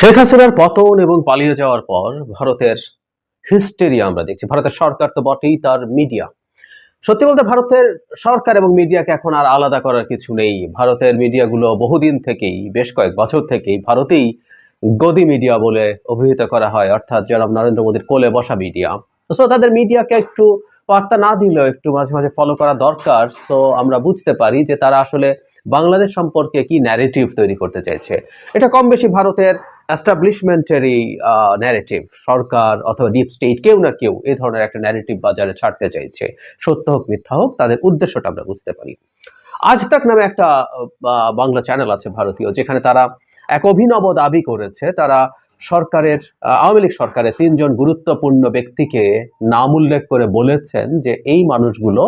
শেখ হাসিনার পতন এবং পালিয়ে যাওয়ার পর ভারতের হিস্টেরিয়া আমরা দেখছি। ভারতের সরকার তো বটেই, তার মিডিয়া। সত্যি বলতে ভারতের সরকার এবং মিডিয়াকে এখন আর আলাদা করার কিছু নেই। ভারতের মিডিয়াগুলো বহুদিন থেকেই, বেশ কয়েক বছর থেকেই ভারতেই গদি মিডিয়া বলে অভিহিত করা হয়, অর্থাৎ জনাব নরেন্দ্র মোদীর কোলে বসা মিডিয়া। সো তাদের মিডিয়াকে একটু বার্তা না দিলেও একটু মাঝে মাঝে ফলো করা দরকার। সো আমরা বুঝতে পারি যে তারা আসলে বাংলাদেশ সম্পর্কে কি ন্যারেটিভ তৈরি করতে চাইছে। এটা কম বেশি ভারতের এস্টাবলিশমেন্টেরই ন্যারেটিভ। সরকার অথবা ডিপ স্টেট কেউ না কেউ এই ধরনের একটা ন্যারেটিভ বাজারে ছাড়তে চাইছে। সত্য হোক মিথ্যা হোক, তাদের উদ্দেশ্যটা আমরা বুঝতে পারি। আজ তাক নামে একটা বাংলা চ্যানেল আছে ভারতীয়, যেখানে তারা এক অভিনব দাবি করেছে। তারা সরকারের আওয়ামী লীগ সরকারের ৩ জন গুরুত্বপূর্ণ ব্যক্তিকে নাম উল্লেখ করে বলেছেন যে এই মানুষগুলো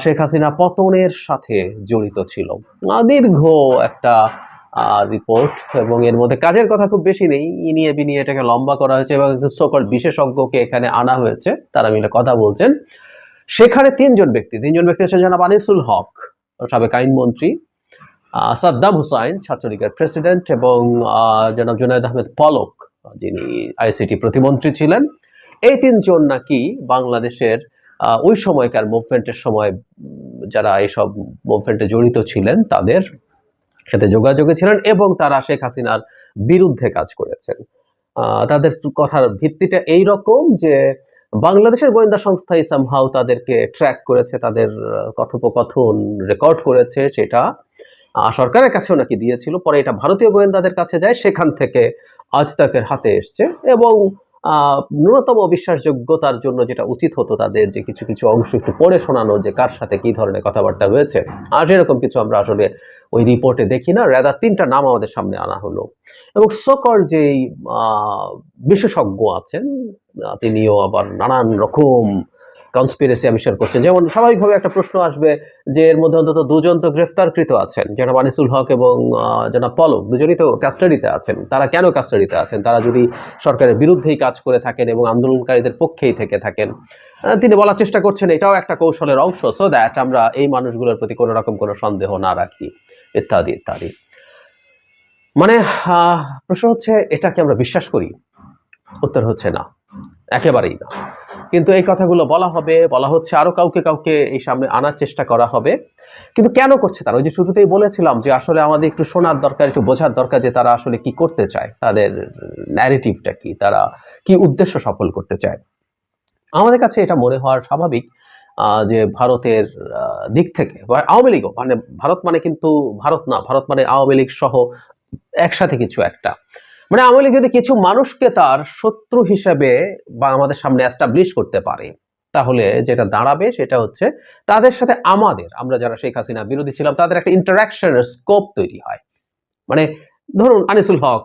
শেখ হাসিনা পতনের সাথে জড়িত ছিল। দীর্ঘ একটা রিপোর্ট, এবং এর মধ্যে কাজের কথা খুব বেশি নেই। ইনিয়ে বিনিয়ে এটাকে লম্বা করা হয়েছে এবং সকল বিশেষজ্ঞকে এখানে আনা হয়েছে, তারা মিলে কথা বলছেন। সেখানে ৩ জন ব্যক্তি হচ্ছেন জনাব আনিসুল হক, সাবেক আইনমন্ত্রী, সাদ্দাম হুসাইন, ছাত্রলীগের প্রেসিডেন্ট, এবং জনাব জুনায়েদ আহমেদ পলক, যিনি আইসিটি প্রতিমন্ত্রী ছিলেন। এই ৩ জন নাকি বাংলাদেশের ওই সময়কার মুভমেন্টের সময় যারা এইসব মুভমেন্টে জড়িত ছিলেন তাদের সাথে যোগাযোগে ছিলেন, এবং তারা শেখ হাসিনার বিরুদ্ধে কাজ করেছেন। তাদের কথার ভিত্তিটা এইরকম যে বাংলাদেশের গোয়েন্দা সংস্থাই সামহাউ তাদেরকে ট্র্যাক করেছে, তাদের কথোপকথন রেকর্ড করেছে, সেটা সরকারের কাছেও নাকি দিয়েছিল। পরে এটা ভারতীয় গোয়েন্দাদের কাছে যায়, সেখান থেকে আজ তাকের হাতে এসছে। এবং ন্যূনতম বিশ্বাসযোগ্যতার জন্য যেটা উচিত হতো তাদের, যে কিছু কিছু অংশ একটু পড়ে শোনানো, যে কার সাথে কি ধরনের কথাবার্তা হয়েছে। আর এরকম কিছু আমরা আসলে ওই রিপোর্টে দেখি না। রাদার ৩টা নাম আমাদের সামনে আনা হলো, এবং সকল যেই বিশেষজ্ঞ আছেন তিনিও আবার নানান রকম কনস্পিরেসি আবিষ্কার করছেন। যেমন স্বাভাবিকভাবে একটা প্রশ্ন আসবে যে এর মধ্যে অন্তত ২ জন তো গ্রেফতারকৃত আছেন, জনাব আনিসুল হক এবং জনাব পলক, দুজনই তো কাস্টাডিতে আছেন। তারা কেন কাস্টাডিতে আছেন? তারা যদি সরকারের বিরুদ্ধেই কাজ করে থাকেন এবং আন্দোলনকারীদের পক্ষেই থেকে থাকেন, তিনি বলার চেষ্টা করছেন এটাও একটা কৌশলের অংশ, সো দ্যাট আমরা এই মানুষগুলোর প্রতি কোনো রকম কোনো সন্দেহ না রাখি, ইত্যাদি ইত্যাদি। মানে প্রশ্ন হচ্ছে, এটা কি আমরা বিশ্বাস করি? উত্তর হচ্ছে না, একেবারেই না। কিন্তু এই কথাগুলো বলা হচ্ছে, আরো কাউকে কাউকে এই সামনে আনার চেষ্টা করা হবে। কিন্তু কেন করছে তারা? ওই যে শুরুতেই বলেছিলাম যে আসলে আমাদের একটু শোনার দরকার, একটু বোঝার দরকার যে তারা আসলে কি করতে চায়, তাদের ন্যারেটিভটা কি, তারা কি উদ্দেশ্য সফল করতে চায়। আমাদের কাছে এটা মনে হওয়ার স্বাভাবিক যে ভারতের দিক থেকে, আওয়ামী লীগও, মানে ভারত মানে কিন্তু ভারত না, ভারত মানে আওয়ামী লীগ সহ একসাথে কিছু একটা। মানে আওয়ামী লীগ যদি কিছু মানুষকে তার শত্রু হিসেবে বা আমাদের সামনে এস্টাবলিশ করতে পারে, তাহলে যেটা দাঁড়াবে সেটা হচ্ছে তাদের সাথে আমরা যারা শেখ হাসিনা বিরোধী ছিলাম তাদের একটা ইন্টারাকশনের স্কোপ তৈরি হয়। মানে ধরুন আনিসুল হক,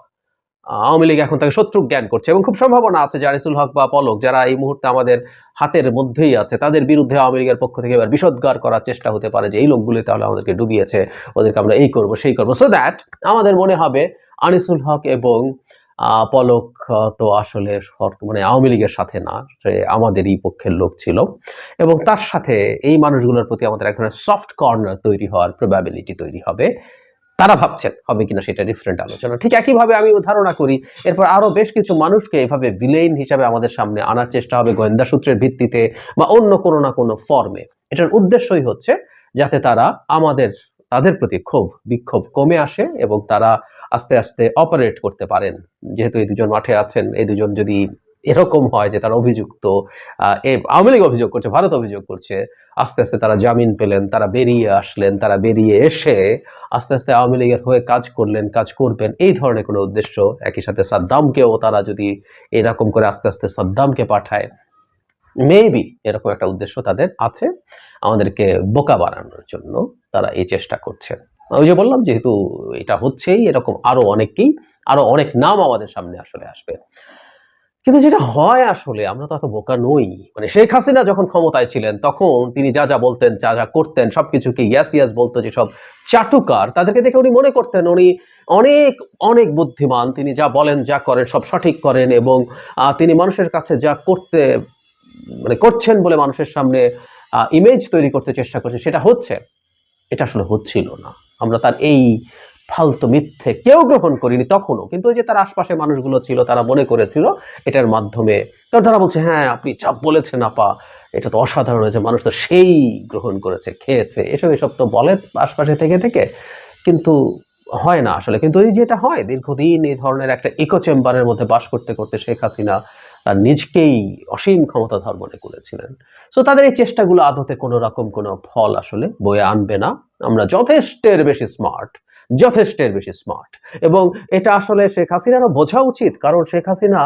আওয়ামী লীগ এখন তাকে শত্রু জ্ঞান করছে, এবং খুব সম্ভাবনা আছে যে আনিসুল হক বা পলক, যারা এই মুহূর্তে আমাদের হাতের মধ্যেই আছে, তাদের বিরুদ্ধে আওয়ামী লীগের পক্ষ থেকে এবার বিষোদ্গার করার চেষ্টা হতে পারে যে এই লোকগুলি তাহলে আমাদেরকে ডুবিয়েছে, ওদেরকে আমরা এই করব সেই করব, সো দ্যাট আমাদের মনে হবে আনিসুল হক এবং পলক তো আসলে মানে আওয়ামী লীগের সাথে না, সে আমাদেরই পক্ষের লোক ছিল, এবং তার সাথে এই মানুষগুলোর প্রতি আমাদের এক ধরনের সফট কর্নার তৈরি হওয়ার প্রবাবিলিটি তৈরি হবে। তারা ভাবছেন হবে কিনা সেটা ডিফারেন্ট আলোচনা। ঠিক একইভাবে আমি ধারণা করি এরপর আরো বেশ কিছু মানুষকে এভাবে ভিলেন হিসাবে আমাদের সামনে আনার চেষ্টা হবে গোয়েন্দা সূত্রের ভিত্তিতে বা অন্য কোনো না কোনো ফর্মে। এটার উদ্দেশ্যই হচ্ছে যাতে তারা তাদের প্রতি বিক্ষোভ কমে আসে এবং তারা আস্তে আস্তে অপারেট করতে পারেন। যেহেতু এই ২ জন মাঠে আছেন, এই ২ জন যদি এরকম হয় যে তারা অভিযুক্ত, আওয়ামী লীগ অভিযোগ করছে, ভারত অভিযোগ করছে, আস্তে আস্তে তারা জামিন পেলেন, তারা বেরিয়ে আসলেন, তারা বেরিয়ে এসে আস্তে আস্তে আওয়ামী লীগের হয়ে কাজ করবেন, এই ধরনের কোনো উদ্দেশ্য। একই সাথে সাদ্দামকেও তারা যদি এরকম করে আস্তে আস্তে সাদ্দামকে পাঠায়, মেবি এরকম একটা উদ্দেশ্য তাদের আছে, আমাদেরকে বোকা বানানোর জন্য তারা এই চেষ্টা করছে। ওই যে বললাম, যেহেতু এটা হচ্ছেই, এরকম আরো অনেক নাম আমাদের সামনে আসলে আসবে। কিন্তু যেটা হয় আসলে, আমরা তো এত বোকা নই। মানে শেখ হাসিনা যখন ক্ষমতায় ছিলেন তখন তিনি যা যা বলতেন, যা যা করতেন, সবকিছুকে ইয়াস বলতো যেসব চাটুকার, তাদেরকে দেখে উনি মনে করতেন উনি অনেক অনেক বুদ্ধিমান, তিনি যা বলেন যা করেন সব সঠিক করেন, এবং তিনি মানুষের কাছে যা করছেন বলে মানুষের সামনে ইমেজ তৈরি করতে চেষ্টা করছে সেটা হচ্ছে। এটা আসলে হচ্ছিল না। আমরা তার এই ফালতু মিথ্যে কেউ গ্রহণ করিনি তখনও, কিন্তু ওই যে তার আশপাশে মানুষগুলো ছিল তারা মনে করেছিল এটার মাধ্যমে, কারণ তারা বলছে হ্যাঁ আপনি যা বলেছেন আপা এটা তো অসাধারণ হয়েছে, মানুষ তো সেই গ্রহণ করেছে, খেয়েছে, এসব তো বলে আশপাশে থেকে থেকে, কিন্তু হয় না আসলে। কিন্তু এই যেটা হয়, দীর্ঘদিন এই ধরনের একটা ইকো চেম্বারের মধ্যে বাস করতে করতে শেখ হাসিনা তার নিজকেই অসীম ক্ষমতাধর মনে করেছিলেন। সো তাদের এই চেষ্টাগুলো আদতে কোনো রকম কোনো ফল আসলে বয়ে আনবে না। আমরা যথেষ্টের বেশি স্মার্ট, যথেষ্টের বেশি স্মার্ট, এবং এটা আসলে শেখ হাসিনারও বোঝা উচিত, কারণ শেখ হাসিনা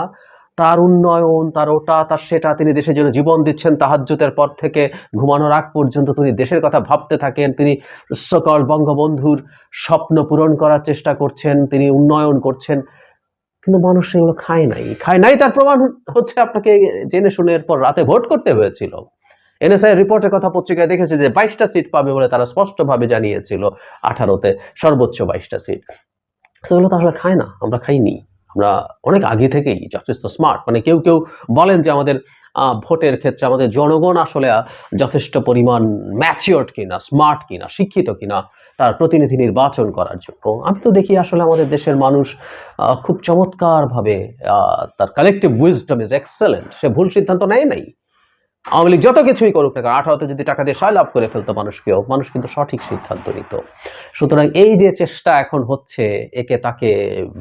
তার উন্নয়ন, তার ওটা, তার সেটা, তিনি দেশের জন্য জীবন দিচ্ছেন, তাহাজ্জুদের পর থেকে ঘুমানোর আগ পর্যন্ত তিনি দেশের কথা ভাবতে থাকেন, তিনি সকল বঙ্গবন্ধুর স্বপ্ন পূরণ করার চেষ্টা করছেন, তিনি উন্নয়ন করছেন, কিন্তু মানুষ সেগুলো খায় নাই। তার প্রমাণ হচ্ছে আপনাকে জেনে শুনে এরপর রাতে ভোট করতে হয়েছিল। এনএসআই রিপোর্টের কথা পত্রিকায় দেখেছে যে 22টা সিট পাবে বলে তারা স্পষ্টভাবে জানিয়েছিল, 18তে সর্বোচ্চ 22টা সিট। সেগুলো তো আসলে খায় না, আমরা খাইনি। আমরা অনেক আগে থেকেই যথেষ্ট স্মার্ট, মানে কেউ বলেন যে আমাদের ভোটের ক্ষেত্রে আমাদের জনগণ আসলে যথেষ্ট পরিমাণ ম্যাচিওরড কিনা, স্মার্ট কিনা, শিক্ষিত কিনা তার প্রতিনিধি নির্বাচন করার জন্য। আমি তো দেখি আসলে আমাদের দেশের মানুষ খুব চমৎকারভাবে, তার কালেকটিভ উইজডম ইজ এক্সেলেন্ট, সে ভুল সিদ্ধান্ত নেয় নাই। আওয়ামী লীগ যত কিছুই করুক না, 18তে যদি টাকা দিয়ে সয়লাভ করে ফেলতো মানুষ কিন্তু সঠিক সিদ্ধান্ত নিত। সুতরাং এই যে চেষ্টা এখন হচ্ছে একে তাকে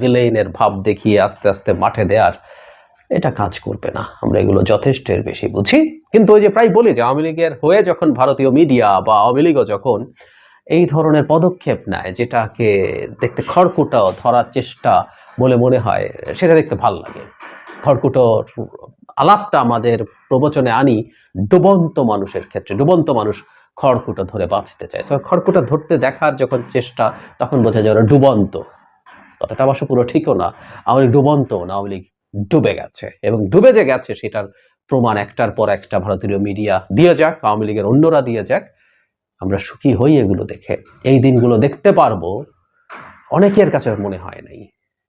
ভিলেইনের ভাব দেখিয়ে আস্তে আস্তে মাঠে দেওয়ার, এটা কাজ করবে না। আমরা এগুলো যথেষ্টের বেশি বুঝি। কিন্তু ওই যে প্রায় বলি যে আওয়ামী লীগের হয়ে যখন ভারতীয় মিডিয়া বা আওয়ামী লীগও যখন এই ধরনের পদক্ষেপ নেয়, যেটাকে দেখতে খড়কুটো ধরার চেষ্টা বলে মনে হয়, সেটা দেখতে ভাল লাগে। খড়কুটো আলাপটা আমাদের প্রবচনে আনি ডুবন্ত মানুষের ক্ষেত্রে। ডুবন্ত মানুষ খড়কুটো ধরে বাঁচতে চায়, খড়কুটো ধরতে দেখার যখন চেষ্টা, তখন বোঝা যায় ওরা ডুবন্ত। কথাটা অবশ্য পুরো ঠিকও না, আওয়ামী লীগ ডুবন্ত না, আওয়ামী লীগ ডুবে গেছে, এবং ডুবে যে গেছে সেটার প্রমাণ একটার পর একটা ভারতীয় মিডিয়া দিয়ে যাক, আওয়ামী লীগের অন্যরা দিয়ে যাক, আমরা সুখী হই এগুলো দেখে। এই দিনগুলো দেখতে পারবো, অনেকের কাছে মনে হয় নাই,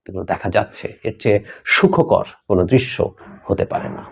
এগুলো দেখা যাচ্ছে, এর চেয়ে সুখকর কোনো দৃশ্য হতে পারে না।